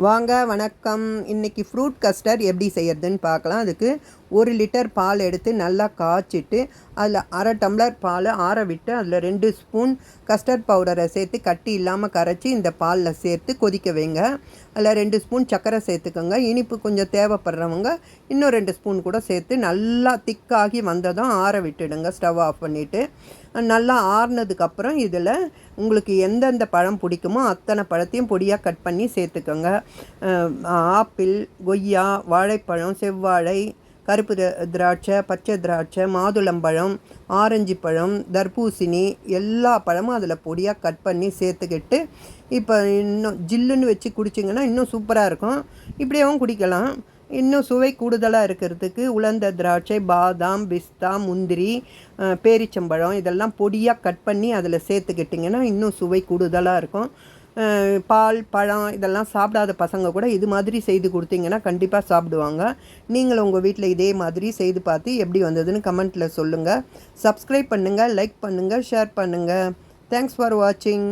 வாங்க வணக்கம். இன்றைக்கி ஃப்ரூட் கஸ்டர்ட் எப்படி செய்யறதுன்னு பார்க்கலாம். அதுக்கு 1 லிட்டர் பால் எடுத்து நல்லா காய்ச்சிட்டு அதில் அரை டம்ளர் பால் ஆற விட்டு அதில் 2 ஸ்பூன் கஸ்டர்ட் பவுடரை சேர்த்து கட்டி இல்லாமல் கரைச்சி இந்த பாலில் சேர்த்து கொதிக்க வைங்க. அதில் 2 ஸ்பூன் சர்க்கரை சேர்த்துக்கோங்க. இனிப்பு கொஞ்சம் தேவைப்படுறவங்க இன்னும் 2 ஸ்பூன் கூட சேர்த்து நல்லா திக்காகி வந்ததும் ஆற விட்டுடுங்க. ஸ்டவ் ஆஃப் பண்ணிவிட்டு நல்லா ஆறுனதுக்கப்புறம் இதில் உங்களுக்கு எந்தெந்த பழம் பிடிக்குமோ அத்தனை பழத்தையும் பொடியாக கட் பண்ணி சேர்த்துக்கோங்க. ஆப்பிள், கொய்யா, வாழைப்பழம், செவ்வாழை, கருப்பு திராட்சை, பச்சை திராட்சை, மாதுளம்பழம், ஆரஞ்சு பழம், தர்பூசணி எல்லா பழமும் அதில் பொடியாக கட் பண்ணி சேர்த்துக்கிட்டு இப்போ இன்னும் ஜில்லுன்னு வச்சு குடிச்சிங்கன்னா இன்னும் சூப்பராக இருக்கும். இப்படியாகவும் குடிக்கலாம். இன்னும் சுவை கூடுதலாக இருக்கிறதுக்கு உலர்ந்த திராட்சை, பாதாம், பிஸ்தா, முந்திரி, பேரிச்சம்பழம் இதெல்லாம் பொடியாக கட் பண்ணி அதில் சேர்த்துக்கிட்டிங்கன்னா இன்னும் சுவை கூடுதலாக இருக்கும். பால், பழம் இதெல்லாம் சாப்பிடாத பசங்க கூட இது மாதிரி செய்து கொடுத்தீங்கன்னா கண்டிப்பாக சாப்பிடுவாங்க. நீங்களும் உங்கள் வீட்டில் இதே மாதிரி செய்து பார்த்து எப்படி வந்ததுன்னு கமெண்ட்டில் சொல்லுங்கள். சப்ஸ்கிரைப் பண்ணுங்கள், லைக் பண்ணுங்கள், ஷேர் பண்ணுங்கள். தேங்க்ஸ் ஃபார் வாட்சிங்.